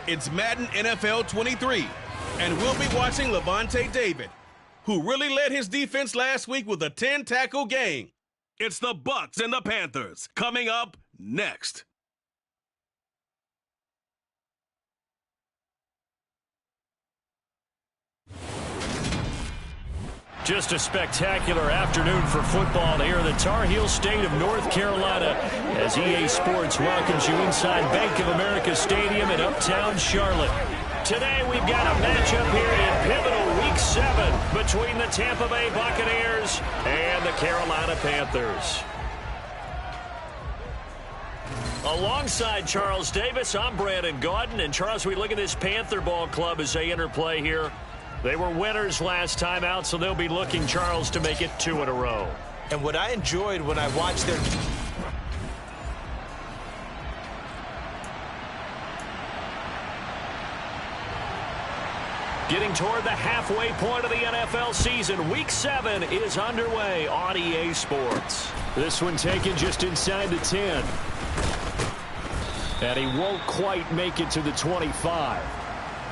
It's Madden NFL 23, and we'll be watching Levante David, who really led his defense last week with a 10-tackle game. It's the Bucs and the Panthers coming up next. Just a spectacular afternoon for football here in the Tar Heel state of North Carolina as EA Sports welcomes you inside Bank of America Stadium in uptown Charlotte. Today we've got a matchup here in pivotal Week 7 between the Tampa Bay Buccaneers and the Carolina Panthers. Alongside Charles Davis, I'm Brandon Gaudin. And Charles, we look at this Panther ball club as they enter play here. They were winners last time out, so they'll be looking, Charles, to make it 2 in a row. And what I enjoyed when I watched their... Getting toward the halfway point of the NFL season, Week 7 is underway on EA Sports. This one taken just inside the 10. And he won't quite make it to the 25.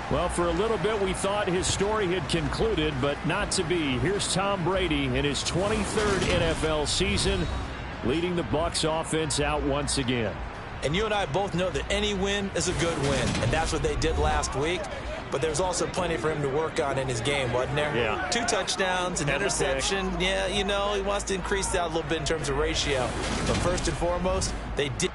Well, for a little bit, we thought his story had concluded, but not to be. Here's Tom Brady in his 23rd NFL season, leading the Bucs offense out once again. And you and I both know that any win is a good win, and that's what they did last week. But there's also plenty for him to work on in his game, wasn't there? Yeah. 2 touchdowns, an interception. Yeah, you know, he wants to increase that a little bit in terms of ratio. But first and foremost, they did.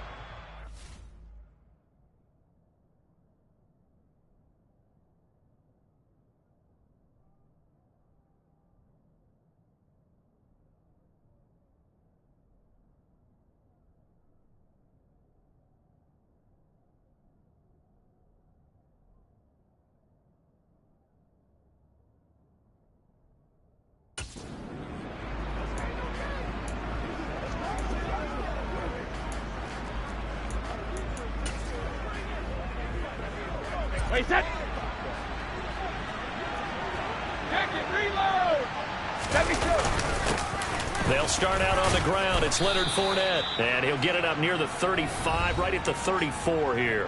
Wait, set. Check it, reload. Let me shoot. They'll start out on the ground. It's Leonard Fournette, and he'll get it up near the 35, right at the 34 here.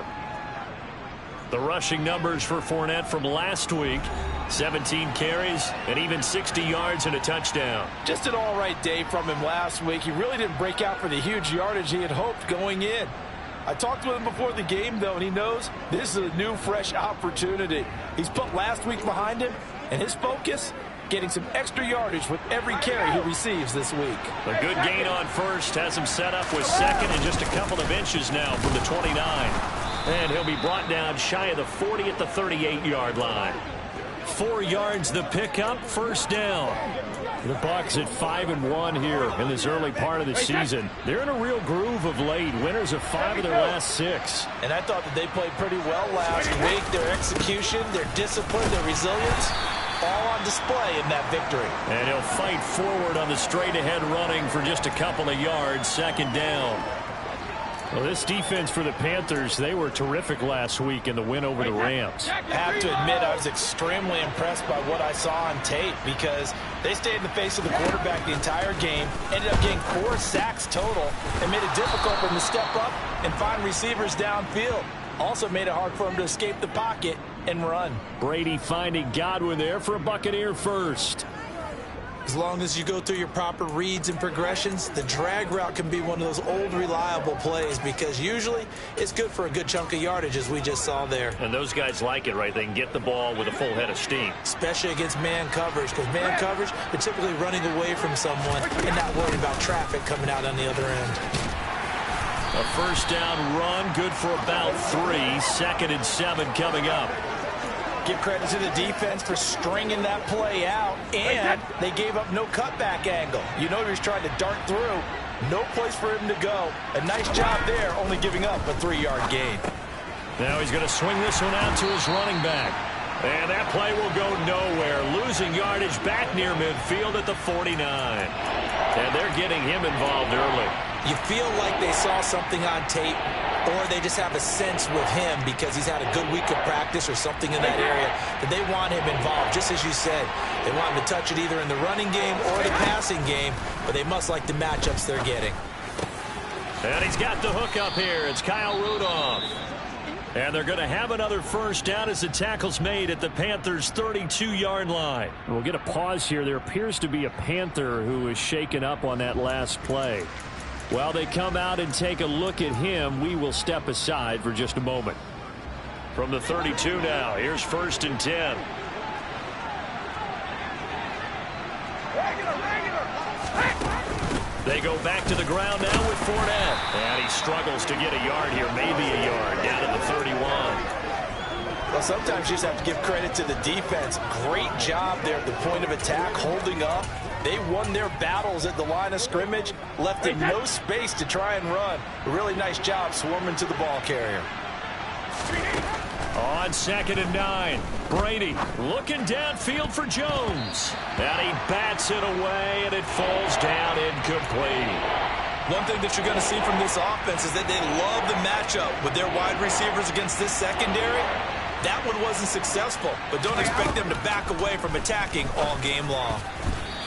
The rushing numbers for Fournette from last week, 17 carries and even 60 yards and a touchdown. Just an all-right day from him last week. He really didn't break out for the huge yardage he had hoped going in. I talked with him before the game, though, and he knows this is a new, fresh opportunity. He's put last week behind him, and his focus, getting some extra yardage with every carry he receives this week. A good gain on first has him set up with second and just a couple of inches now from the 29. And he'll be brought down shy of the 40 at the 38-yard line. 4 yards the pickup, first down. The Bucs at 5-1 here in this early part of the season. They're in a real groove of late. Winners of 5 of their last 6. And I thought that they played pretty well last week. Their execution, their discipline, their resilience, all on display in that victory. And he'll fight forward on the straight-ahead running for just a couple of yards, second down. Well, this defense for the Panthers, they were terrific last week in the win over the Rams. I have to admit, I was extremely impressed by what I saw on tape because they stayed in the face of the quarterback the entire game, ended up getting 4 sacks total, and made it difficult for them to step up and find receivers downfield. Also made it hard for them to escape the pocket and run. Brady finding Godwin there for a Buccaneer first. As long as you go through your proper reads and progressions, the drag route can be one of those old reliable plays because usually it's good for a good chunk of yardage, as we just saw there. And those guys like it, right? They can get the ball with a full head of steam. Especially against man coverage, because man coverage, they're typically running away from someone and not worried about traffic coming out on the other end. A first down run, good for about 3. Second and 7 coming up. Give credit to the defense for stringing that play out, and they gave up no cutback angle. You know he was trying to dart through. No place for him to go. A nice job there, only giving up a 3-yard gain. Now he's going to swing this one out to his running back. And that play will go nowhere. Losing yardage back near midfield at the 49. And they're getting him involved early. You feel like they saw something on tape, or they just have a sense with him because he's had a good week of practice or something in that area that they want him involved. Just as you said, they want him to touch it either in the running game or the passing game, but they must like the matchups they're getting. And he's got the hook up here. It's Kyle Rudolph. And they're going to have another first down as the tackle's made at the Panthers' 32-yard line. We'll get a pause here. There appears to be a Panther who is shaken up on that last play. While they come out and take a look at him, we will step aside for just a moment. From the 32 now, here's 1st and 10. They go back to the ground now with Fournette. And he struggles to get a yard here, maybe a yard, down to the 31. Well, sometimes you just have to give credit to the defense. Great job there at the point of attack, holding up. They won their battles at the line of scrimmage, left him no space to try and run. A really nice job swarming to the ball carrier. On 2nd and 9, Brady looking downfield for Jones. And he bats it away, and it falls down incomplete. One thing that you're going to see from this offense is that they love the matchup with their wide receivers against this secondary. That one wasn't successful, but don't expect them to back away from attacking all game long.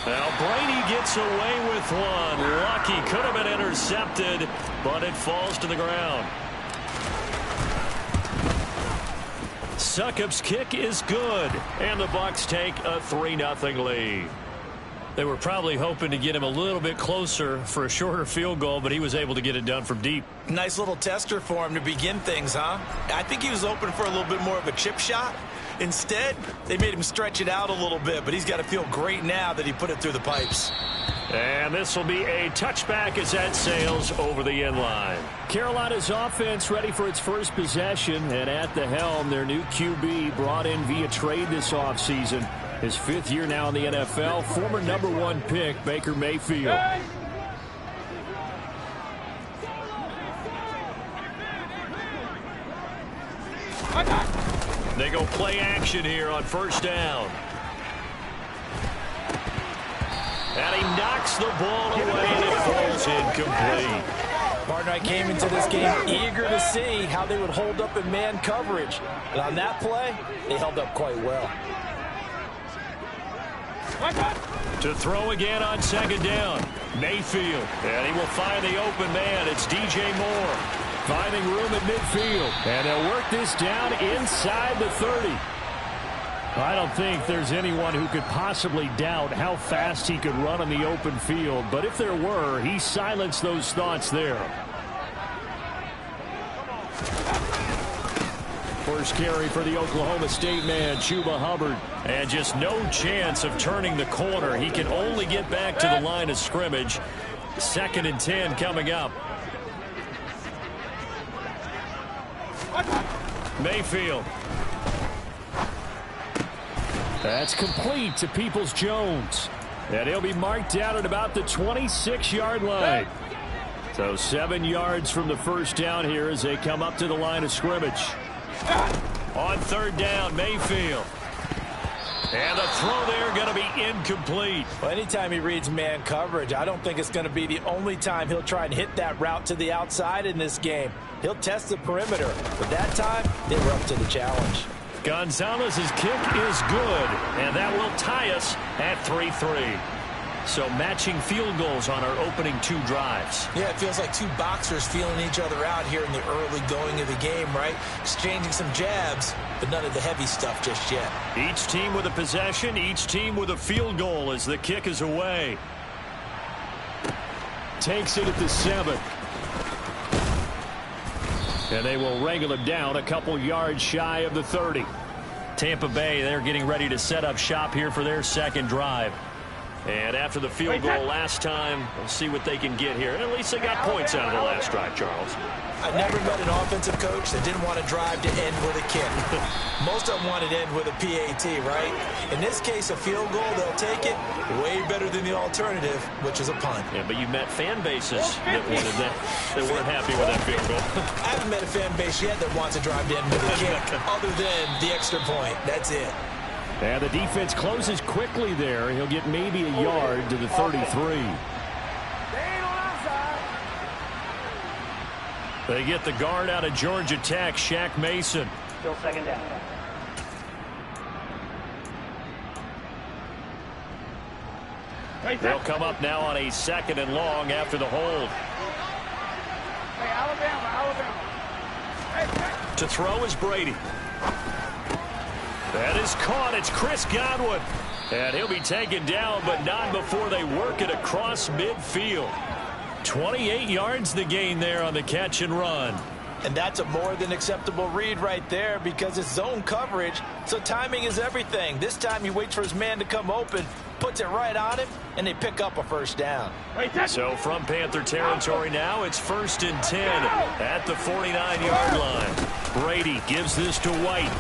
Well, Brady gets away with one. Lucky, could have been intercepted, but it falls to the ground. Succop's kick is good, and the Bucs take a 3-0 lead. They were probably hoping to get him a little bit closer for a shorter field goal, but he was able to get it done from deep. Nice little tester for him to begin things, huh? I think he was open for a little bit more of a chip shot. Instead, they made him stretch it out a little bit, but he's got to feel great now that he put it through the pipes. And this will be a touchback as that sails over the end line. Carolina's offense ready for its first possession, and at the helm, their new QB brought in via trade this offseason. His 5th year now in the NFL, former #1 pick, Baker Mayfield. They go play action here on 1st down. And he knocks the ball away, and it falls incomplete. Partner, I came into this game eager to see how they would hold up in man coverage. But on that play, they held up quite well. To throw again on 2nd down. Mayfield. And he will find the open man. It's DJ Moore. Finding room at midfield. And they'll work this down inside the 30. I don't think there's anyone who could possibly doubt how fast he could run on the open field. But if there were, he silenced those thoughts there. First carry for the Oklahoma State man, Chuba Hubbard. And just no chance of turning the corner. He can only get back to the line of scrimmage. 2nd and 10 coming up. Mayfield. That's complete to Peoples-Jones. And he'll be marked down at about the 26-yard line. So 7 yards from the first down here as they come up to the line of scrimmage. On 3rd down, Mayfield. And the throw there going to be incomplete. Well, anytime he reads man coverage, I don't think it's going to be the only time he'll try and hit that route to the outside in this game. He'll test the perimeter. But that time, they were up to the challenge. Gonzalez's kick is good, and that will tie us at 3-3. So matching field goals on our opening 2 drives. Yeah, it feels like 2 boxers feeling each other out here in the early going of the game, right? Exchanging some jabs, but none of the heavy stuff just yet. Each team with a possession, each team with a field goal as the kick is away. Takes it at the 7. And they will wrangle him down a couple yards shy of the 30. Tampa Bay, they're getting ready to set up shop here for their 2nd drive. And after the field goal last time, we'll see what they can get here. At least they got points out of the last drive, Charles. I never met an offensive coach that didn't want to drive to end with a kick. Most of them wanted to end with a PAT, right? In this case, a field goal, they'll take it. Way better than the alternative, which is a punt. Yeah, but you met fan bases that wanted that. They weren't happy with that field goal. I haven't met a fan base yet that wants to drive to end with a kick, other than the extra point. That's it. And the defense closes quickly there. He'll get maybe a yard to the 33. They get the guard out of Georgia Tech, Shaq Mason. Still 2nd down. They'll come up now on a 2nd and long after the hold. Hey, Alabama. Hey, To throw is Brady. That is caught. It's Chris Godwin. And he'll be taken down, but not before they work it across midfield. 28 yards the gain there on the catch and run. And that's a more than acceptable read right there because it's zone coverage, so timing is everything. This time he waits for his man to come open, puts it right on him, and they pick up a first down. So from Panther territory now, it's 1st and 10 at the 49-yard line. Brady gives this to White.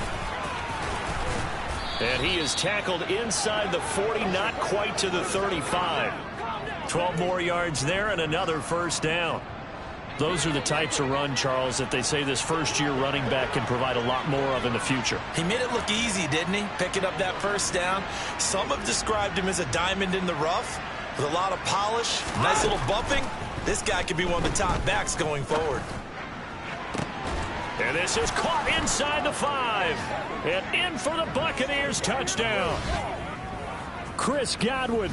And he is tackled inside the 40, not quite to the 35. 12 more yards there and another first down. Those are the types of run, Charles, that they say this first-year running back can provide a lot more of in the future. He made it look easy, didn't he? Picking up that first down. Some have described him as a diamond in the rough with a lot of polish, nice little bumping. This guy could be one of the top backs going forward. And this is caught inside the 5. And in for the Buccaneers touchdown. Chris Godwin,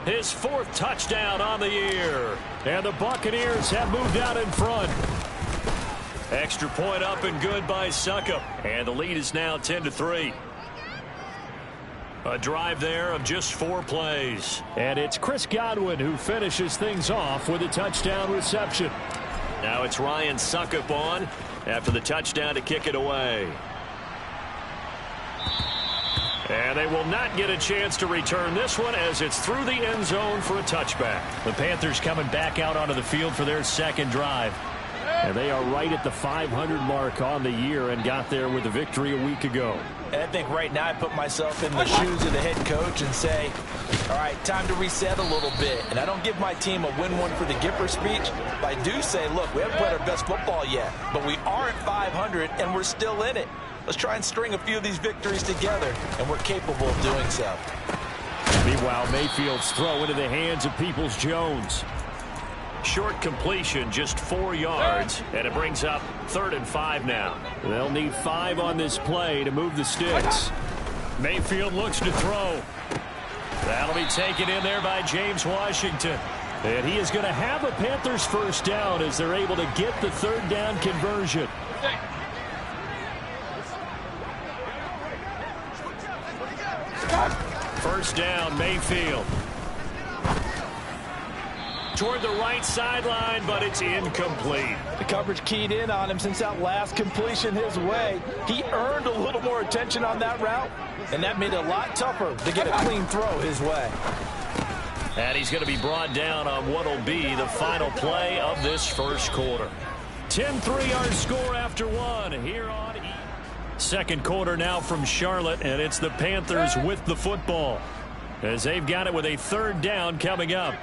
his 4th touchdown on the year. And the Buccaneers have moved out in front. Extra point up and good by Succop. And the lead is now 10-3. A drive there of just 4 plays. And it's Chris Godwin who finishes things off with a touchdown reception. Now it's Ryan Succop on after the touchdown to kick it away. And they will not get a chance to return this one as it's through the end zone for a touchback. The Panthers coming back out onto the field for their second drive. And they are right at the 500 mark on the year and got there with a victory a week ago. And I think right now I put myself in the shoes of the head coach and say, all right, time to reset a little bit. And I don't give my team a win one for the Gipper speech, but I do say, look, we haven't played our best football yet, but we are at 500 and we're still in it. Let's try and string a few of these victories together, and we're capable of doing so. Meanwhile, Mayfield's throw into the hands of Peoples-Jones. Short completion, just 4 yards, and it brings up 3rd and 5 now. They'll need 5 on this play to move the sticks. Mayfield looks to throw. That'll be taken in there by James Washington. And he is going to have a Panthers first down as they're able to get the 3rd down conversion. First down, Mayfield. Toward the right sideline, but it's incomplete. The coverage keyed in on him since that last completion his way. He earned a little more attention on that route, and that made it a lot tougher to get a clean throw his way. And he's going to be brought down on what will be the final play of this first quarter. 10-3 our score after 1 here on second quarter now from Charlotte, and it's the Panthers with the football as they've got it with a 3rd down coming up.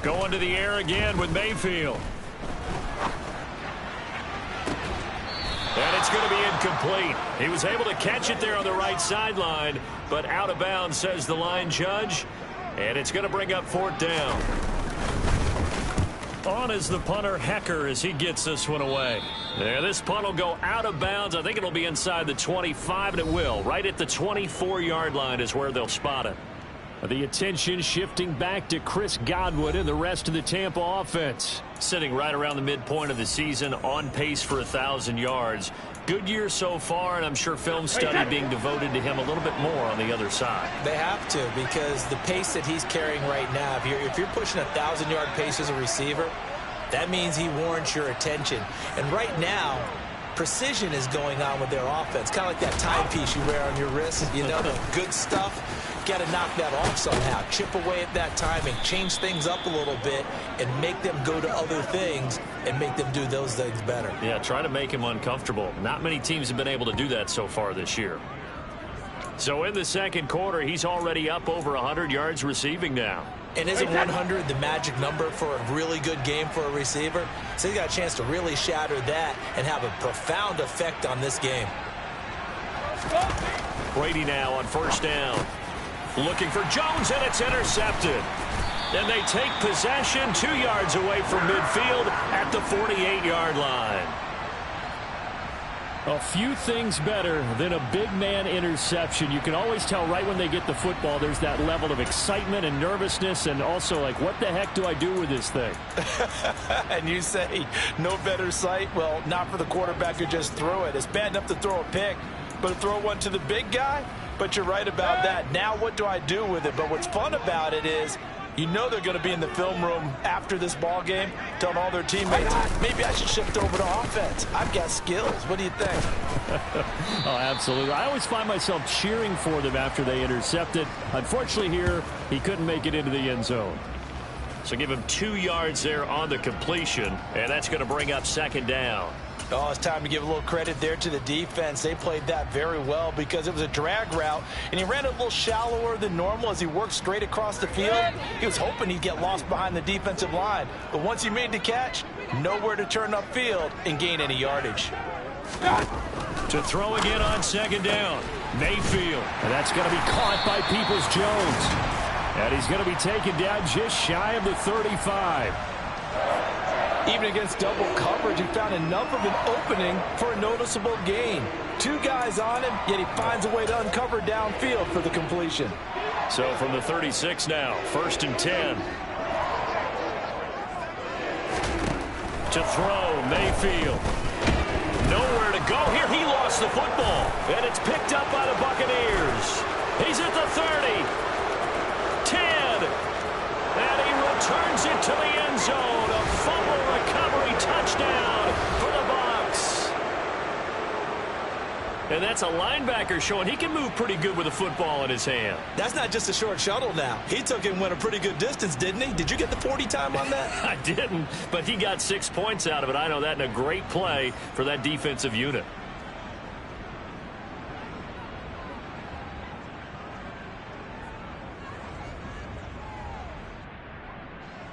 Going to the air again with Mayfield. And it's going to be incomplete. He was able to catch it there on the right sideline, but out of bounds, says the line judge. And it's going to bring up 4th down. On is the punter, Hecker, as he gets this one away. There, this punt will go out of bounds. I think it'll be inside the 25, and it will. Right at the 24-yard line is where they'll spot it. The attention shifting back to Chris Godwin and the rest of the Tampa offense. Sitting right around the midpoint of the season, on pace for 1,000 yards. Good year so far, and I'm sure film study being devoted to him a little bit more on the other side. They have to, because the pace that he's carrying right now, if you're pushing a 1,000-yard pace as a receiver, that means he warrants your attention. And right now, precision is going on with their offense. Kind of like that timepiece you wear on your wrist. You know, the good stuff. Got to knock that off somehow. Chip away at that timing. Change things up a little bit and make them go to other things and make them do those things better. Yeah, try to make him uncomfortable. Not many teams have been able to do that so far this year. So in the second quarter, he's already up over 100 yards receiving now. And isn't 100 the magic number for a really good game for a receiver? So he's got a chance to really shatter that and have a profound effect on this game. Brady now on 1st down. Looking for Jones, and it's intercepted. And they take possession 2 yards away from midfield at the 48-yard line. A few things better than a big man interception. You can always tell right when they get the football, there's that level of excitement and nervousness, and also like, what the heck do I do with this thing? And you say no better sight? Well, not for the quarterback who just threw it. It's bad enough to throw a pick, but to throw one to the big guy? But you're right about that. Now what do I do with it? But what's fun about it is, you know they're going to be in the film room after this ball game telling all their teammates, maybe I should shift over to offense. I've got skills. What do you think? Oh, absolutely. I always find myself cheering for them after they intercept it. Unfortunately here, he couldn't make it into the end zone. So give him 2 yards there on the completion, and that's going to bring up second down. Oh, it's time to give a little credit there to the defense. They played that very well because it was a drag route, and he ran a little shallower than normal as he worked straight across the field. He was hoping he'd get lost behind the defensive line, but once he made the catch, nowhere to turn upfield and gain any yardage. To throw again on second down, Mayfield. And that's going to be caught by Peoples-Jones. And he's going to be taken down just shy of the 35. Even against double coverage, he found enough of an opening for a noticeable gain. 2 guys on him, yet he finds a way to uncover downfield for the completion. So from the 36 now, 1st and 10. To throw, Mayfield. Nowhere to go here. He lost the football, and it's picked up by the Buccaneers. He's at the 30. 10. And he returns it to the end zone. A fumble recovery touchdown for the Bucs. And that's a linebacker showing he can move pretty good with a football in his hand. That's not just a short shuttle now. He took it and went a pretty good distance, didn't he? Did you get the 40 time on that? I didn't, but he got 6 points out of it. I know that in a great play for that defensive unit.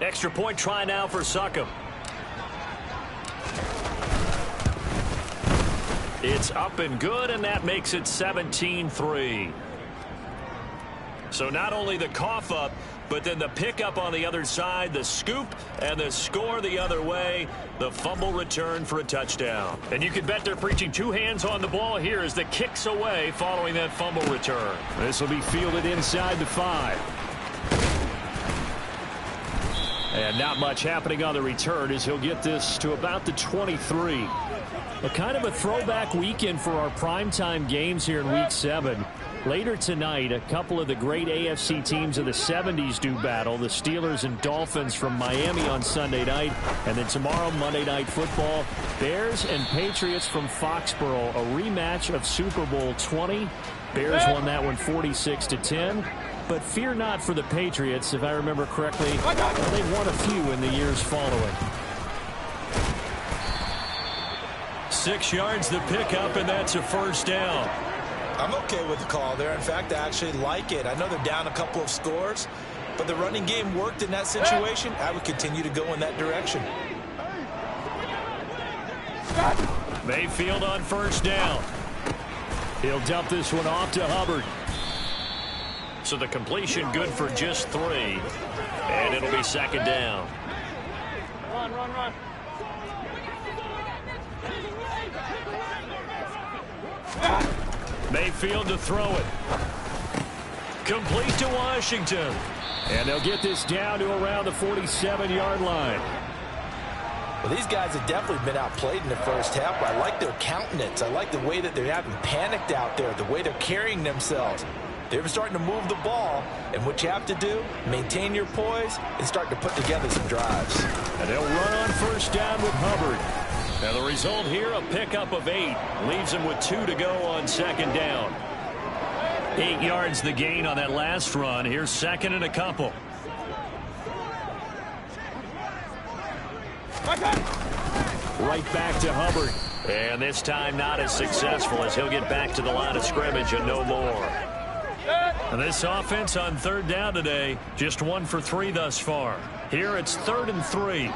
Extra point try now for Succop. It's up and good, and that makes it 17-3. So not only the cough up, but then the pickup on the other side, the scoop, and the score the other way, the fumble return for a touchdown. And you can bet they're preaching 2 hands on the ball here as the kicks away following that fumble return. This will be fielded inside the 5. And not much happening on the return as he'll get this to about the 23. A kind of a throwback weekend for our primetime games here in Week 7. Later tonight, a couple of the great AFC teams of the 70s do battle. The Steelers and Dolphins from Miami on Sunday night. And then tomorrow, Monday Night Football, Bears and Patriots from Foxborough. A rematch of Super Bowl 20. Bears won that one 46-10. But fear not for the Patriots. If I remember correctly, they've won a few in the years following. 6 yards the pickup, and that's a first down. I'm okay with the call there. In fact, I actually like it. I know they're down a couple of scores, but the running game worked in that situation. I would continue to go in that direction. Mayfield on first down. He'll dump this one off to Hubbard. So the completion good for just 3. And it'll be second down. Run. Mayfield to throw it. Complete to Washington. And they'll get this down to around the 47-yard line. Well, these guys have definitely been outplayed in the first half, but I like their countenance. I like the way that they haven't panicked out there, the way they're carrying themselves. They're starting to move the ball, and what you have to do, maintain your poise and start to put together some drives. And they'll run on first down with Hubbard. Now the result here, a pickup of 8. Leaves him with 2 to go on second down. 8 yards the gain on that last run. Here's second and a couple. Right back to Hubbard. And this time not as successful as he'll get back to the line of scrimmage and no more. And this offense on third down today, just 1 for 3 thus far. Here it's 3rd and 3.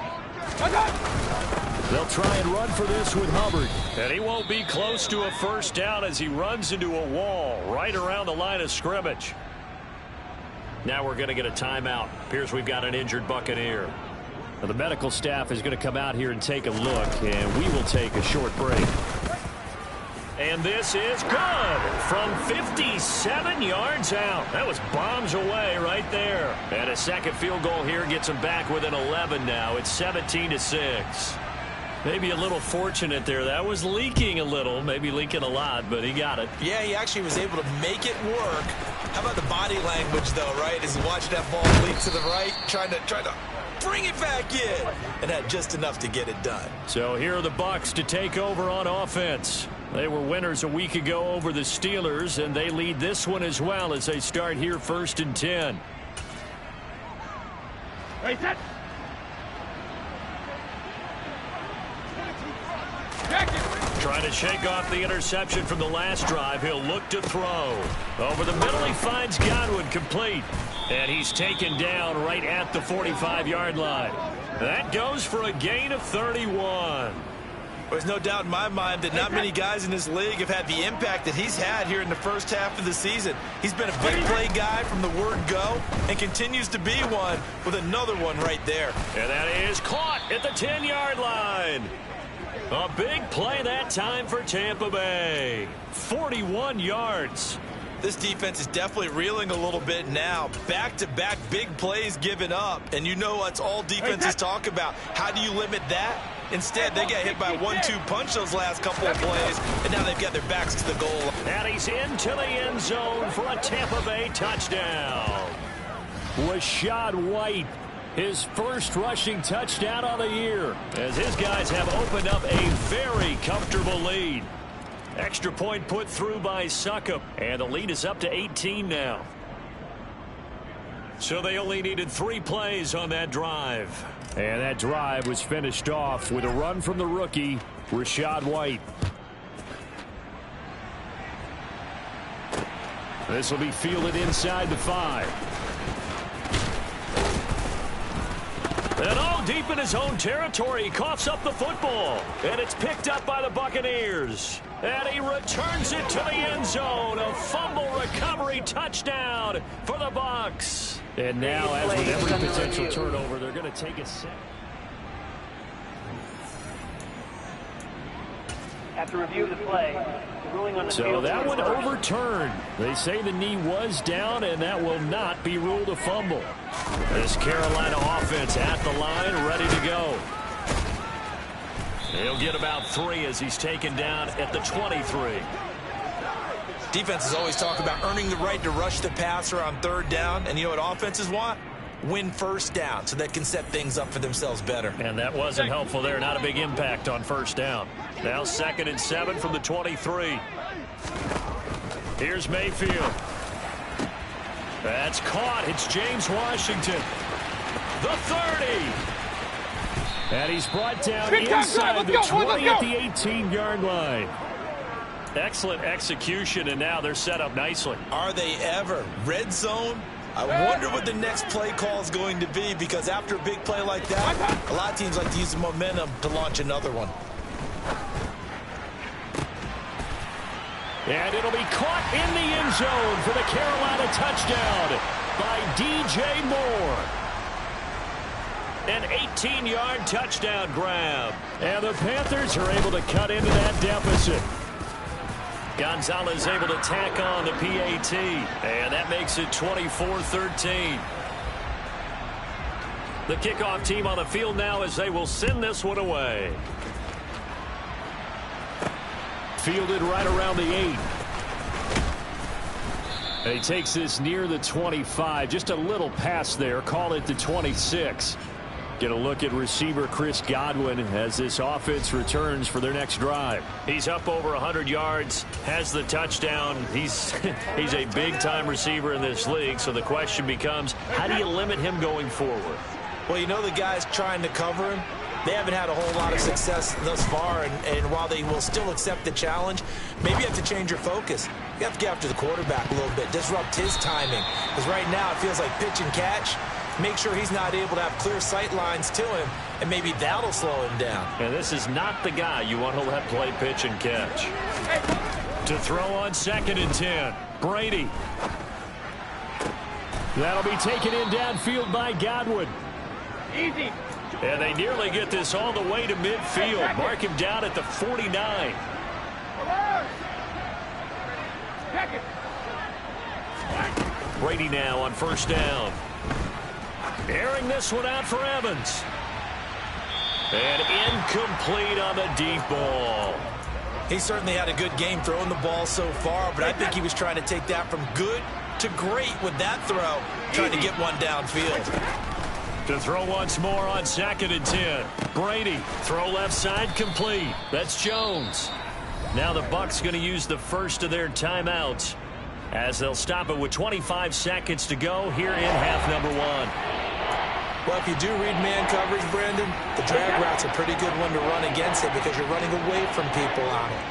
They'll try and run for this with Hubbard. And he won't be close to a first down as he runs into a wall right around the line of scrimmage. Now we're going to get a timeout. Appears we've got an injured Buccaneer. Now the medical staff is going to come out here and take a look, and we will take a short break. And this is good from 57 yards out. That was bombs away right there. And a second field goal here gets them back within 11 now. It's 17-6. Maybe a little fortunate there. That was leaking a little, maybe leaking a lot, but he got it. Yeah, he actually was able to make it work. How about the body language, though, right? As he watched that ball leak to the right, trying to bring it back in, and had just enough to get it done. So here are the Bucs to take over on offense. They were winners a week ago over the Steelers, and they lead this one as well as they start here 1st and 10. Right, set. Trying to shake off the interception from the last drive. He'll look to throw. Over the middle, he finds Godwin complete. And he's taken down right at the 45-yard line. That goes for a gain of 31. There's no doubt in my mind that not many guys in this league have had the impact that he's had here in the first half of the season. He's been a big play guy from the word go and continues to be one with another one right there. And that is caught at the 10-yard line. A big play that time for Tampa Bay. 41 yards. This defense is definitely reeling a little bit now. Back-to-back big plays given up. And you know what's all defenses talk about. How do you limit that? Instead, they got hit by a 1-2 punch those last couple of plays, and now they've got their backs to the goal. And he's into the end zone for a Tampa Bay touchdown. Rashad White, his first rushing touchdown on the year, as his guys have opened up a very comfortable lead. Extra point put through by Succop, and the lead is up to 18 now. So they only needed 3 plays on that drive. And that drive was finished off with a run from the rookie, Rashad White. This will be fielded inside the 5. And all deep in his own territory, he coughs up the football. And it's picked up by the Buccaneers. And he returns it to the end zone. A fumble recovery touchdown for the Bucs. And now, as with every potential turnover, they're going to take a set. After review of the play, the ruling on the So that one overturned. They say the knee was down, and that will not be ruled a fumble. This Carolina offense at the line, ready to go. He'll get about 3 as he's taken down at the 23. Defenses always talk about earning the right to rush the passer on 3rd down, and you know what offenses want? Win 1st down so they can set things up for themselves better. And that wasn't helpful there. Not a big impact on 1st down. Now 2nd and 7 from the 23. Here's Mayfield. That's caught. It's James Washington. The 30. And he's brought down inside the 20 at the 18-yard line. Excellent execution, and now they're set up nicely. Are they ever? Red zone? I wonder what the next play call is going to be, because after a big play like that, a lot of teams like to use the momentum to launch another one. And it'll be caught in the end zone for the Carolina touchdown by DJ Moore. An 18-yard touchdown grab. And the Panthers are able to cut into that deficit. Gonzalez able to tack on the PAT. And that makes it 24-13. The kickoff team on the field now as they will send this one away. Fielded right around the 8. And he takes this near the 25. Just a little pass there. Call it the 26. Get a look at receiver Chris Godwin as this offense returns for their next drive. He's up over 100 yards, has the touchdown. He's a big-time receiver in this league, so the question becomes, how do you limit him going forward? Well, you know the guys trying to cover him, they haven't had a whole lot of success thus far, and while they will still accept the challenge, maybe you have to change your focus. You have to get after the quarterback a little bit, disrupt his timing, because right now it feels like pitch and catch. Make sure he's not able to have clear sight lines to him, and maybe that'll slow him down. And this is not the guy you want to let play pitch and catch. To throw on 2nd and 10, Brady. That'll be taken in downfield by Godwin. Easy. And they nearly get this all the way to midfield. Mark him down at the 49. Brady now on first down. Airing this one out for Evans. And incomplete on the deep ball. He certainly had a good game throwing the ball so far, but I think he was trying to take that from good to great with that throw, trying to get one downfield. To throw once more on 2nd and 10. Brady, throw left side, complete. That's Jones. Now the Bucs going to use the first of their timeouts as they'll stop it with 25 seconds to go here in half number 1. Well, if you do read man coverage, Brandon, the drag route's a pretty good one to run against it because you're running away from people on it.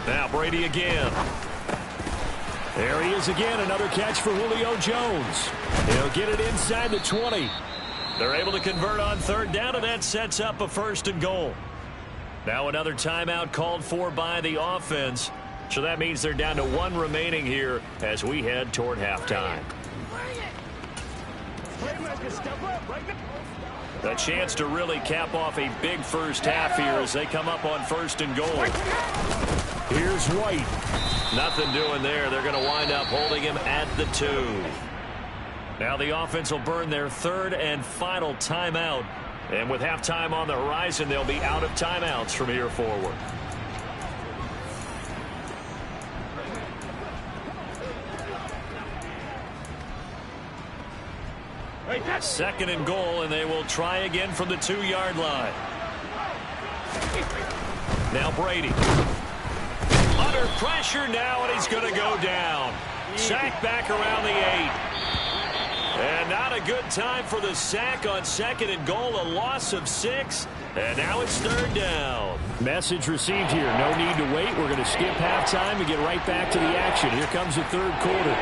Now Brady again. There he is again, another catch for Julio Jones. He'll get it inside the 20. They're able to convert on 3rd down, and that sets up a 1st and goal. Now another timeout called for by the offense. So that means they're down to 1 remaining here as we head toward halftime. A chance to really cap off a big first half here as they come up on 1st and goal. Here's White. Nothing doing there. They're going to wind up holding him at the 2. Now the offense will burn their 3rd and final timeout. And with halftime on the horizon, they'll be out of timeouts from here forward. Second and goal, and they will try again from the 2-yard line. Now Brady. Under pressure now, and he's going to go down. Sack back around the 8. And not a good time for the sack on 2nd and goal. A loss of 6. And now it's 3rd down. Message received here. No need to wait. We're going to skip halftime and get right back to the action. Here comes the 3rd quarter.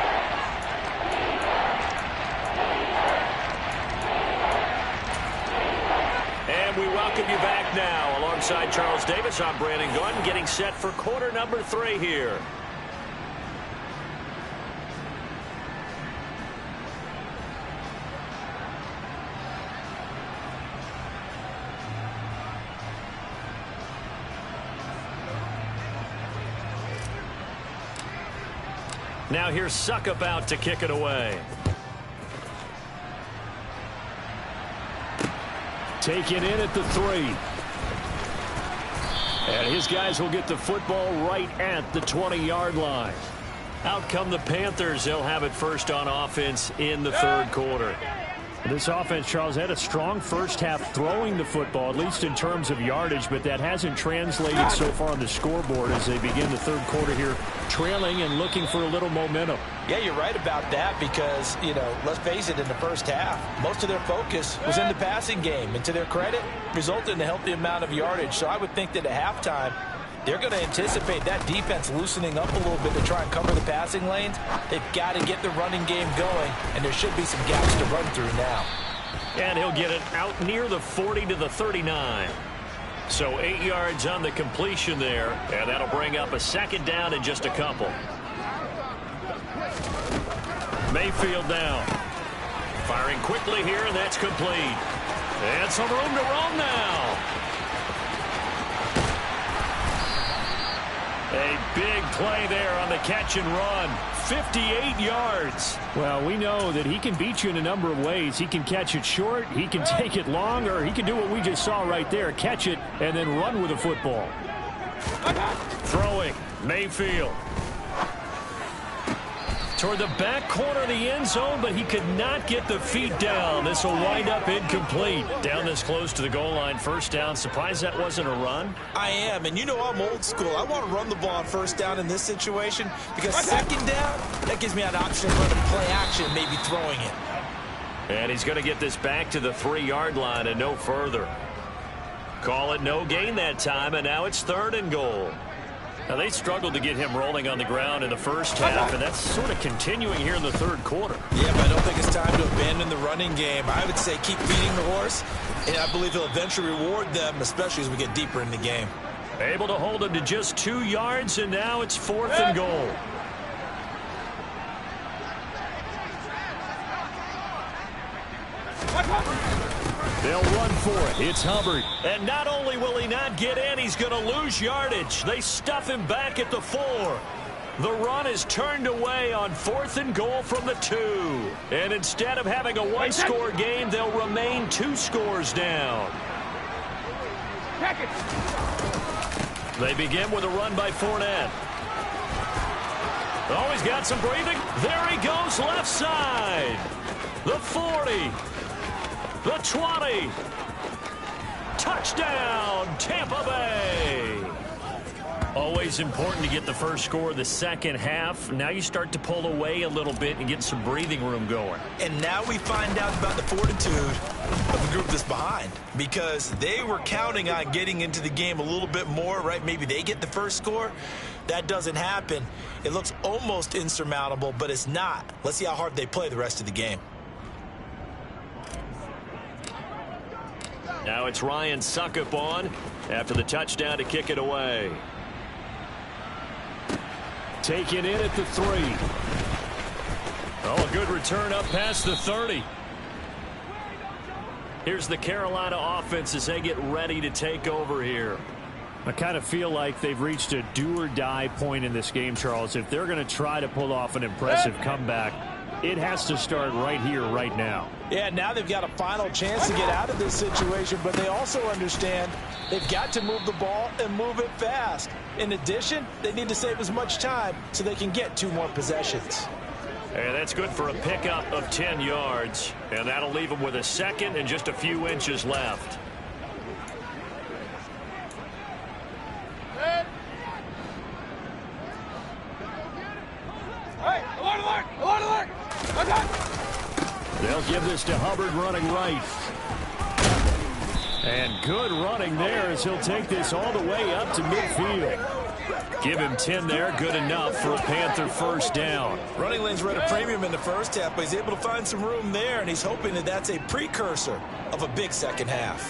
We welcome you back now. Alongside Charles Davis, I'm Brandon Gunn, getting set for quarter number 3 here. Now here's Suckup out to kick it away. Taken in at the 3. And his guys will get the football right at the 20-yard line. Out come the Panthers. They'll have it first on offense in the 3rd quarter. This offense, Charles, had a strong first half throwing the football, at least in terms of yardage, but that hasn't translated so far on the scoreboard as they begin the 3rd quarter here, trailing and looking for a little momentum. Yeah, you're right about that because, let's face it, in the first half, most of their focus was in the passing game. And to their credit, resulted in a healthy amount of yardage. So I would think that at halftime, they're going to anticipate that defense loosening up a little bit to try and cover the passing lanes. They've got to get the running game going, and there should be some gaps to run through now. And he'll get it out near the 40 to the 39. So 8 yards on the completion there, and that'll bring up a 2nd down in just a couple. Mayfield now. Firing quickly here, and that's complete. And some room to roam now. A big play there on the catch and run. 58 yards. Well, we know that he can beat you in a number of ways. He can catch it short, he can take it long, or he can do what we just saw right there, catch it and then run with the football. Throwing, Mayfield. Toward the back corner of the end zone, but he could not get the feet down. This will wind up incomplete. Down this close to the goal line, 1st down. Surprised that wasn't a run? I am, and I'm old school. I want to run the ball on 1st down in this situation because 2nd down, that gives me an option to run a play action, maybe throwing it. And he's going to get this back to the 3-yard line and no further. Call it no gain that time, and now it's 3rd and goal. Now, they struggled to get him rolling on the ground in the first half, and that's sort of continuing here in the 3rd quarter. Yeah, but I don't think it's time to abandon the running game. I would say keep feeding the horse, and I believe he'll eventually reward them, especially as we get deeper in the game. Able to hold him to just 2 yards, and now it's 4th and goal. They'll run for it. It's Hubbard. And not only will he not get in, he's going to lose yardage. They stuff him back at the 4. The run is turned away on 4th and goal from the 2. And instead of having a one-score game, they'll remain 2 scores down. They begin with a run by Fournette. Oh, he's got some breathing. There he goes, left side. The 40. The 20. Touchdown, Tampa Bay. Always important to get the first score of the second half. Now you start to pull away a little bit and get some breathing room going. And now we find out about the fortitude of the group that's behind, because they were counting on getting into the game a little bit more, right? Maybe they get the first score. That doesn't happen. It looks almost insurmountable, but it's not. Let's see how hard they play the rest of the game. Now it's Ryan Suckup on after the touchdown to kick it away. Taken in at the 3. Oh, a good return up past the 30. Here's the Carolina offense as they get ready to take over here. I kind of feel like they've reached a do-or-die point in this game, Charles. If they're going to try to pull off an impressive comeback, it has to start right here, right now. Yeah, now they've got a final chance to get out of this situation, but they also understand they've got to move the ball and move it fast. In addition, they need to save as much time so they can get 2 more possessions. And that's good for a pickup of 10 yards, and that'll leave them with a second and just a few inches left. They'll give this to Hubbard running right. And good running there as he'll take this all the way up to midfield. Give him 10 there, good enough for a Panther first down. Running lanes were at a premium in the first half, but he's able to find some room there, and he's hoping that that's a precursor of a big second half.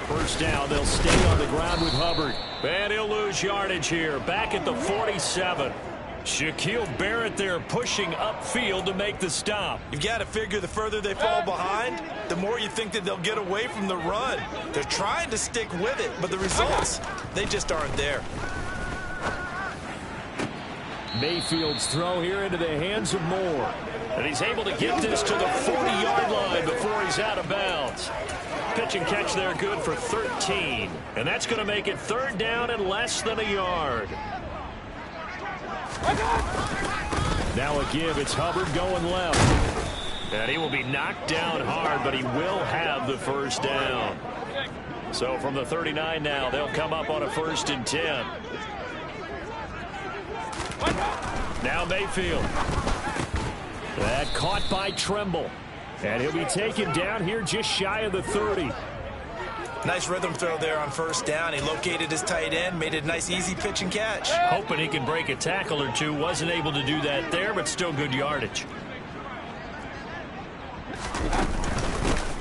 First down, they'll stay on the ground with Hubbard. And he'll lose yardage here, back at the 47. Shaquille Barrett there pushing upfield to make the stop. You've got to figure the further they fall behind, the more you think that they'll get away from the run. They're trying to stick with it, but the results, they just aren't there. Mayfield's throw here into the hands of Moore. And he's able to get this to the 40-yard line before he's out of bounds. Pitch and catch there good for 13. And that's going to make it 3rd down and less than a yard. Now a give. It's Hubbard going left. And he will be knocked down hard, but he will have the first down. So from the 39 now, they'll come up on a 1st and 10. Now Mayfield. That caught by Tremble. And he'll be taken down here just shy of the 30. Nice rhythm throw there on 1st down. He located his tight end, made it a nice easy pitch and catch. Hoping he can break a tackle or two. Wasn't able to do that there, but still good yardage.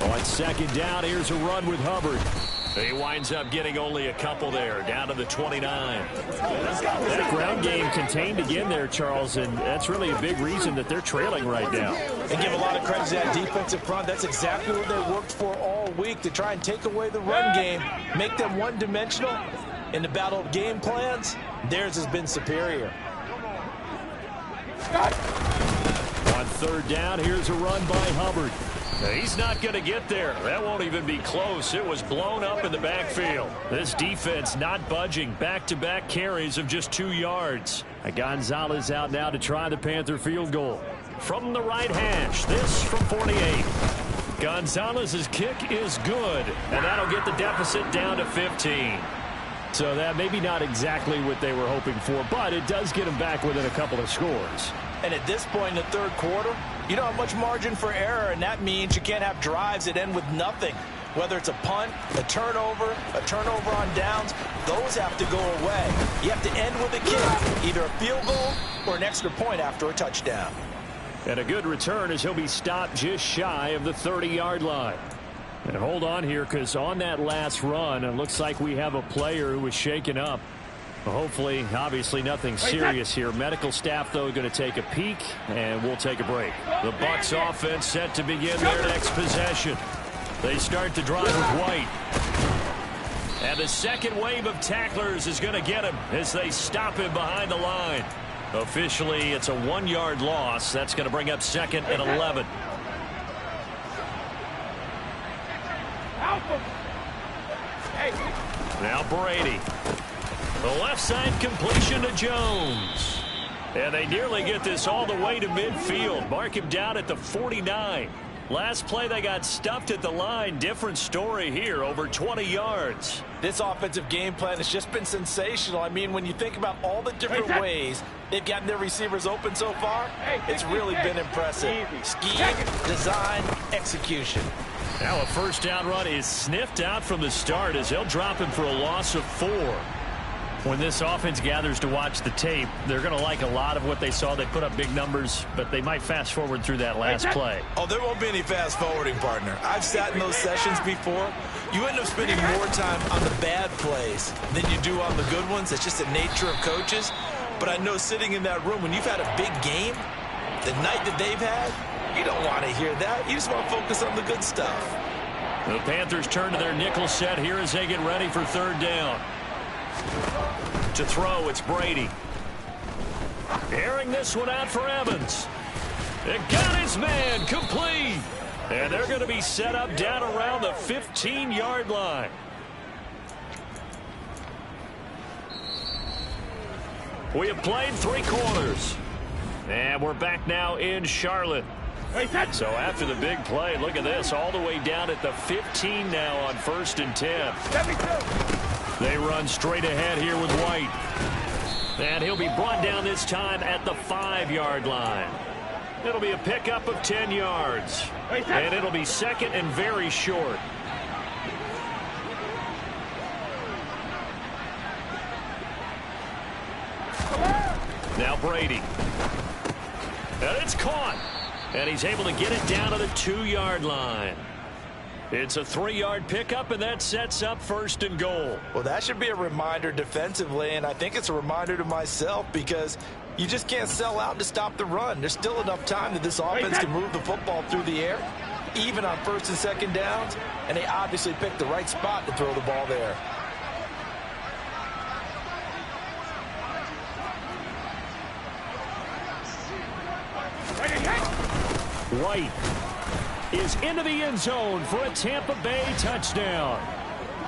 On 2nd down, here's a run with Hubbard. He winds up getting only a couple there, down to the 29. That ground game contained again there, Charles, and that's really a big reason that they're trailing right now. And give a lot of credit to that defensive front. That's exactly what they worked for all week, to try and take away the run game, make them one-dimensional. In the battle of game plans, theirs has been superior. On 3rd down, here's a run by Hubbard. He's not going to get there. That won't even be close. It was blown up in the backfield. This defense not budging. Back-to-back carries of just 2 yards. Gonzalez out now to try the Panther field goal. From the right hash, this from 48. Gonzalez's kick is good, and that'll get the deficit down to 15. So that maybe not exactly what they were hoping for, but it does get them back within a couple of scores. And at this point in the 3rd quarter, you don't have much margin for error, and that means you can't have drives that end with nothing. Whether it's a punt, a turnover on downs, those have to go away. You have to end with a kick, either a field goal or an extra point after a touchdown. And a good return as he'll be stopped just shy of the 30-yard line. And hold on here, because on that last run, it looks like we have a player who was shaken up. Well, hopefully, obviously nothing serious here. Medical staff, though, going to take a peek, and we'll take a break. The Bucs offense set to begin their next possession. They start the drive with White. And the second wave of tacklers is going to get him as they stop him behind the line. Officially, it's a 1-yard loss. That's going to bring up 2nd and 11. Now Brady. The left side completion to Jones. And they nearly get this all the way to midfield. Mark him down at the 49. Last play they got stuffed at the line. Different story here, over 20 yards. This offensive game plan has just been sensational. I mean, when you think about all the different ways they've gotten their receivers open so far, it's really been impressive. Scheme, design, execution. Now a first down run is sniffed out from the start as they'll drop him for a loss of 4. When this offense gathers to watch the tape, they're going to like a lot of what they saw. They put up big numbers, but they might fast forward through that last play. Oh, there won't be any fast forwarding, partner. I've sat in those sessions before. You end up spending more time on the bad plays than you do on the good ones. It's just the nature of coaches. But I know sitting in that room, when you've had a big game, the night that they've had, you don't want to hear that. You just want to focus on the good stuff. The Panthers turn to their nickel set here as they get ready for 3rd down. To throw, it's Brady. Airing this one out for Evans. It got his man complete. And they're going to be set up down around the 15-yard line. We have played 3 quarters. And we're back now in Charlotte. So after the big play, look at this, all the way down at the 15 now on 1st and 10. They run straight ahead here with White. And he'll be brought down this time at the 5-yard line. It'll be a pickup of 10 yards. And it'll be 2nd and very short. Now Brady. And it's caught. And he's able to get it down to the 2-yard line. It's a 3-yard pickup, and that sets up 1st and goal. Well, that should be a reminder defensively, and I think it's a reminder to myself because you just can't sell out to stop the run. There's still enough time that this offense can move the football through the air, even on 1st and 2nd downs, and they obviously picked the right spot to throw the ball there. White is into the end zone for a Tampa Bay touchdown.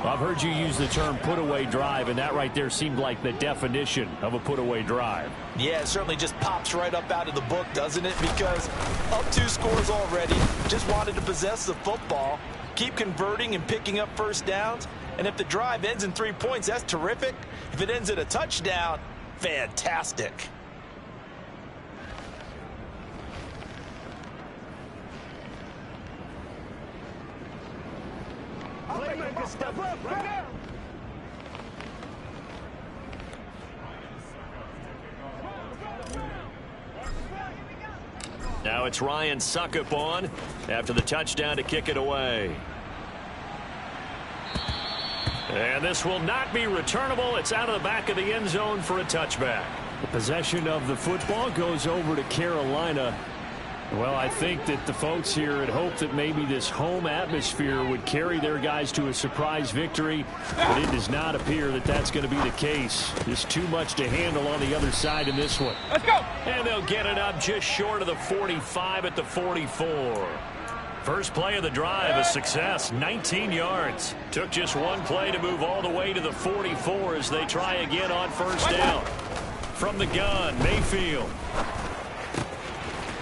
I've heard you use the term put-away drive, and that right there seemed like the definition of a put-away drive. Yeah, it certainly just pops right up out of the book, doesn't it? Because up 2 scores already, just wanted to possess the football, keep converting and picking up 1st downs, and if the drive ends in 3 points, that's terrific. If it ends in a touchdown, fantastic. Now it's Ryan Suckup on after the touchdown to kick it away. And this will not be returnable. It's out of the back of the end zone for a touchback. The possession of the football goes over to Carolina. Well, I think that the folks here had hoped that maybe this home atmosphere would carry their guys to a surprise victory, but it does not appear that that's going to be the case. Just too much to handle on the other side in this one. Let's go! And they'll get it up just short of the 45 at the 44. First play of the drive, a success, 19 yards. Took just 1 play to move all the way to the 44 as they try again on 1st down. From the gun, Mayfield.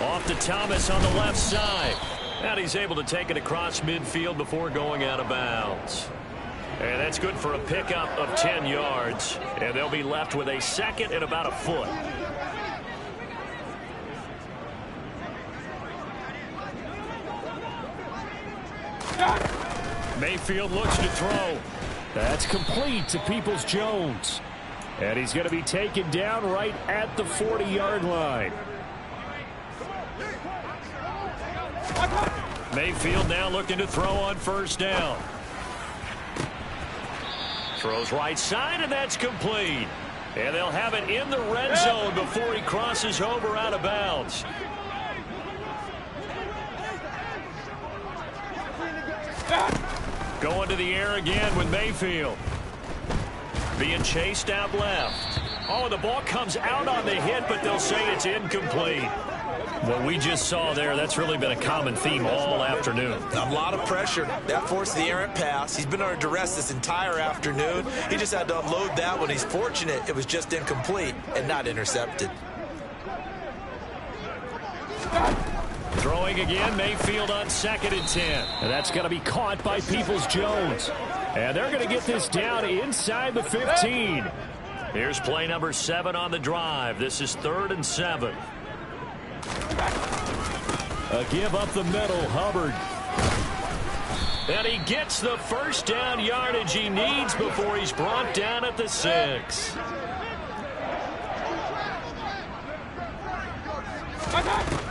Off to Thomas on the left side. And he's able to take it across midfield before going out of bounds. And that's good for a pickup of 10 yards. And they'll be left with a 2nd and about a foot. Mayfield looks to throw. That's complete to Peoples-Jones. And he's going to be taken down right at the 40-yard line. Mayfield now looking to throw on 1st down. Throws right side, and that's complete. And they'll have it in the red zone before he crosses over out of bounds. Going to the air again with Mayfield. Being chased out left. Oh, the ball comes out on the hit, but they'll say it's incomplete. What we just saw there, that's really been a common theme all afternoon. A lot of pressure. That forced the errant pass. He's been under duress this entire afternoon. He just had to unload that one. He's fortunate it was just incomplete and not intercepted. Throwing again, Mayfield on 2nd and 10. And that's going to be caught by Peoples-Jones. And they're going to get this down inside the 15. Here's play number 7 on the drive. This is 3rd and 7. A give up the middle, Hubbard. And he gets the first down yardage he needs before he's brought down at the 6.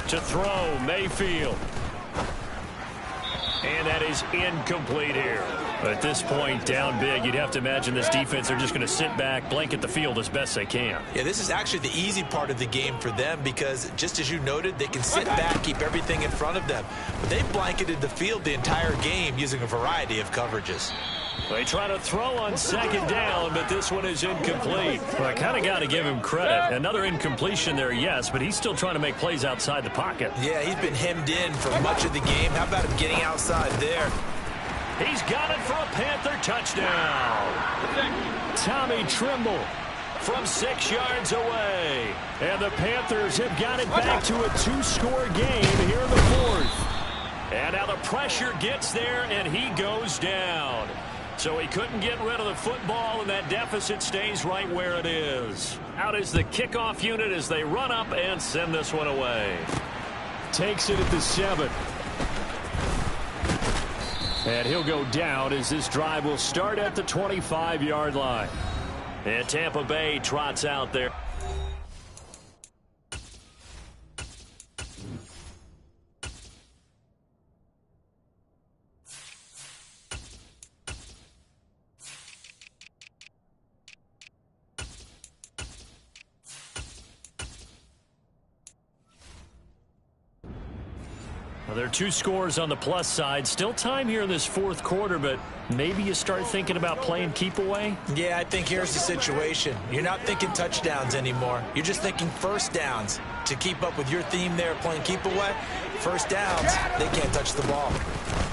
To throw, Mayfield. And that is incomplete here. At this point, down big, you'd have to imagine this defense, they're just going to sit back, blanket the field as best they can. Yeah, this is actually the easy part of the game for them because, just as you noted, they can sit back, keep everything in front of them. But they blanketed the field the entire game using a variety of coverages. They try to throw on 2nd down, but this one is incomplete. Well, I kind of got to give him credit. Another incompletion there, yes, but he's still trying to make plays outside the pocket. Yeah, he's been hemmed in for much of the game. How about him getting outside there? He's got it for a Panther touchdown. Tommy Trimble from 6 yards away. And the Panthers have got it back to a 2-score game here in the 4th. And now the pressure gets there, and he goes down. So he couldn't get rid of the football, and that deficit stays right where it is. Out is the kickoff unit as they run up and send this one away. Takes it at the 7. And he'll go down as this drive will start at the 25-yard line. And Tampa Bay trots out there. Well, there are 2 scores on the plus side. Still time here in this 4th quarter, but maybe you start thinking about playing keep away? Yeah, I think here's the situation. You're not thinking touchdowns anymore. You're just thinking first downs. To keep up with your theme there, playing keep away, first downs, they can't touch the ball.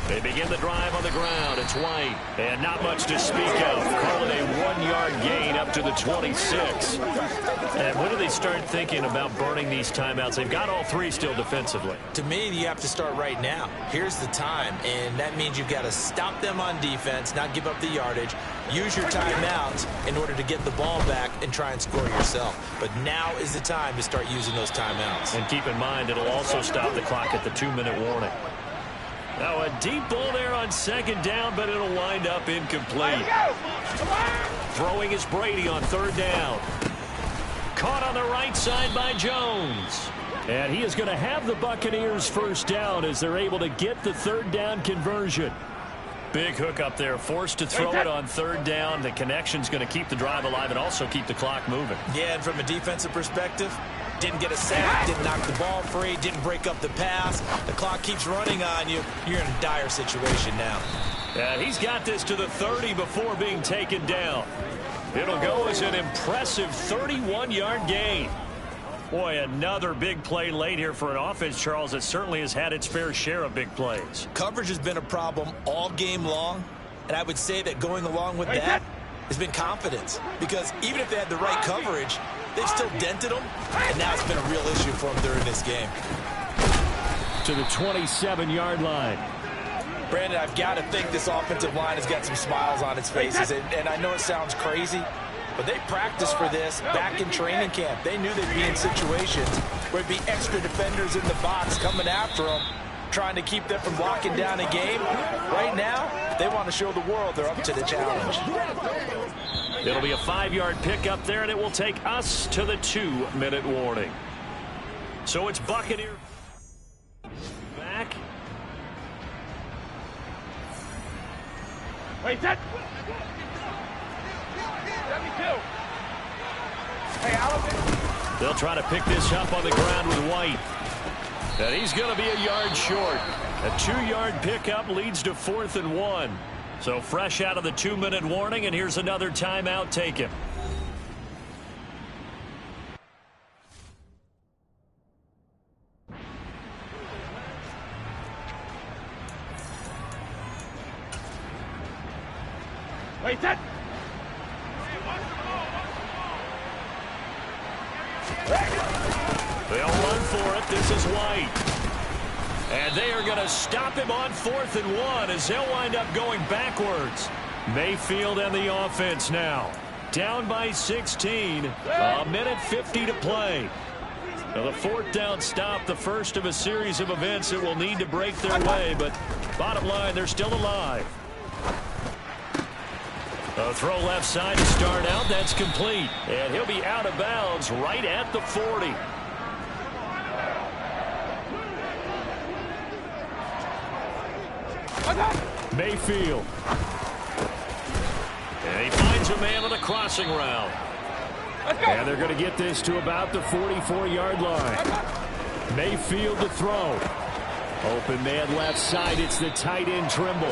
They begin the drive on the ground. It's White. And not much to speak of. Call it a 1-yard gain up to the 26. And when do they start thinking about burning these timeouts? They've got all 3 still defensively. To me, you have to start right now. Here's the time, and that means you've got to stop them on defense, not give up the yardage, use your timeouts in order to get the ball back and try and score yourself. But now is the time to start using those timeouts. And keep in mind, it'll also stop the clock at the 2-minute warning. Now a deep ball there on 2nd down, but it'll wind up incomplete. Throwing is Brady on 3rd down. Caught on the right side by Jones. And he is going to have the Buccaneers first down as they're able to get the 3rd down conversion. Big hook up there, forced to throw it on 3rd down. The connection's going to keep the drive alive and also keep the clock moving. Yeah, and from a defensive perspective, didn't get a sack, didn't knock the ball free, didn't break up the pass. The clock keeps running on you. You're in a dire situation now. And he's got this to the 30 before being taken down. It'll go as an impressive 31-yard gain. Boy, another big play late here for an offense, Charles, that certainly has had its fair share of big plays. Coverage has been a problem all game long, and I would say that going along with that has been confidence. Because even if they had the right coverage, they've still dented them, and now it's been a real issue for them during this game. To the 27-yard line. Brandon, I've got to think this offensive line has got some smiles on its faces, and I know it sounds crazy, but they practiced for this back in training camp. They knew they'd be in situations where it'd be extra defenders in the box coming after them, trying to keep them from locking down a game. Right now, they want to show the world they're up to the challenge. It'll be a 5-yard pickup there, and it will take us to the 2-minute warning. So it's Buccaneer back. Wait, that. 72. They'll try to pick this up on the ground with White. And he's going to be a yard short. A 2-yard pickup leads to 4th and 1. So fresh out of the 2-minute warning, and here's another timeout taken. Wait, set. They'll run for it. This is White. And they are going to stop him on 4th and 1 as they'll wind up going backwards. Mayfield and the offense now. Down by 16. A minute 50 to play. Now the 4th down stop, the first of a series of events that will need to break their way. But bottom line, they're still alive. A throw left side to start out. That's complete. And he'll be out of bounds right at the 40. Mayfield. And he finds a man on a crossing route. And they're going to get this to about the 44-yard line. Mayfield to throw. Open man left side. It's the tight end Trimble.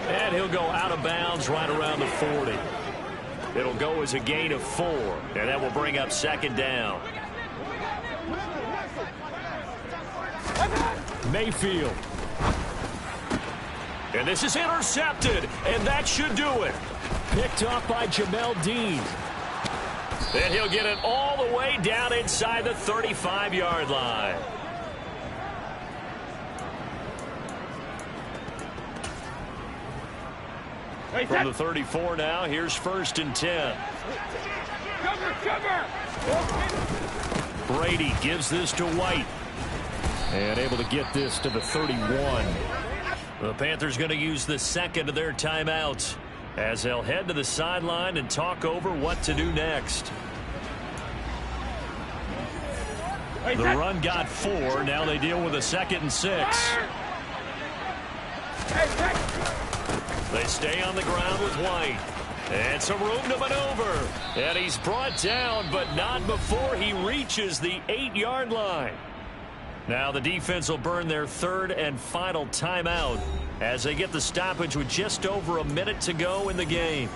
And he'll go out of bounds right around the 40. It'll go as a gain of 4. And that will bring up 2nd down. Mayfield. And this is intercepted. And that should do it. Picked off by Jamel Dean. And he'll get it all the way down inside the 35-yard line. From the 34 now, here's 1st and 10. Brady gives this to White. And able to get this to the 31. The Panthers going to use the 2nd of their timeouts as they'll head to the sideline and talk over what to do next. The run got 4. Now they deal with a 2nd and 6. They stay on the ground with White. And some room to maneuver. And he's brought down, but not before he reaches the 8-yard line. Now the defense will burn their 3rd and final timeout as they get the stoppage with just over a minute to go in the game.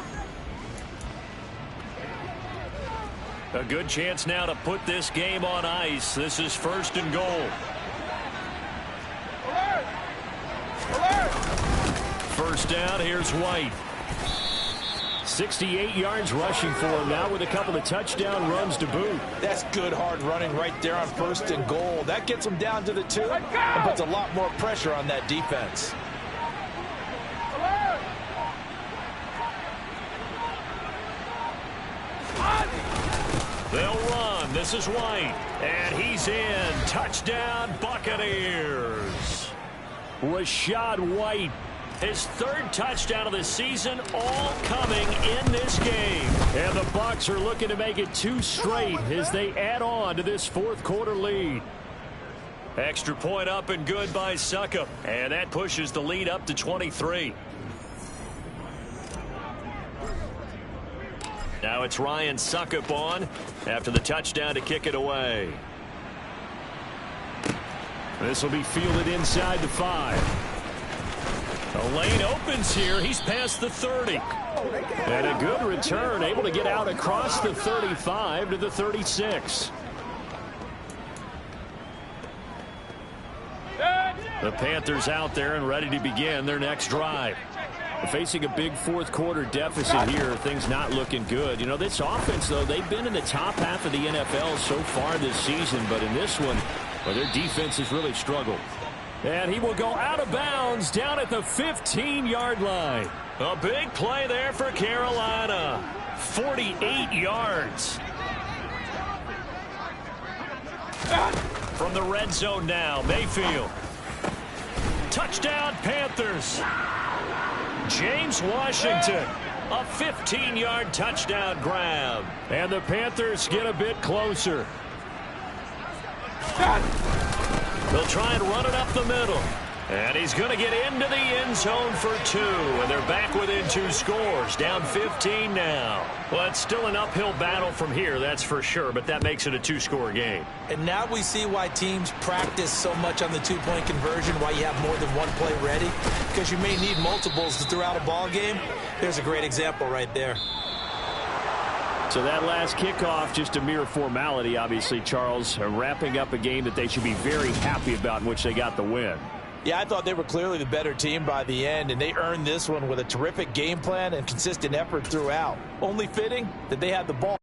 A good chance now to put this game on ice. This is 1st and goal. First down, here's White. 68 yards rushing for him now with a couple of touchdown runs to boot. That's good hard running right there on 1st and goal. That gets them down to the 2 and puts a lot more pressure on that defense. They'll run. This is White. And he's in. Touchdown, Buccaneers. Rashad White. His 3rd touchdown of the season, all coming in this game. And the Bucs are looking to make it 2 straight as they add on to this 4th quarter lead. Extra point up and good by Succop. And that pushes the lead up to 23. Now it's Ryan Succop on after the touchdown to kick it away. This will be fielded inside the 5. The lane opens here. He's past the 30. And a good return, able to get out across the 35 to the 36. The Panthers out there and ready to begin their next drive. Facing a big 4th quarter deficit here, things not looking good. You know, this offense, though, they've been in the top half of the NFL so far this season, but in this one, well, their defense has really struggled. And he will go out of bounds down at the 15-yard line. A big play there for Carolina. 48 yards. From the red zone now, Mayfield. Touchdown, Panthers. James Washington. A 15-yard touchdown grab. And the Panthers get a bit closer. They'll try and run it up the middle. And he's going to get into the end zone for 2. And they're back within 2 scores. Down 15 now. Well, it's still an uphill battle from here, that's for sure. But that makes it a 2-score game. And now we see why teams practice so much on the 2-point conversion, why you have more than one play ready. Because you may need multiples throughout a ball game. There's a great example right there. So that last kickoff, just a mere formality, obviously, Charles, wrapping up a game that they should be very happy about in which they got the win. Yeah, I thought they were clearly the better team by the end, and they earned this one with a terrific game plan and consistent effort throughout. Only fitting that they had the ball.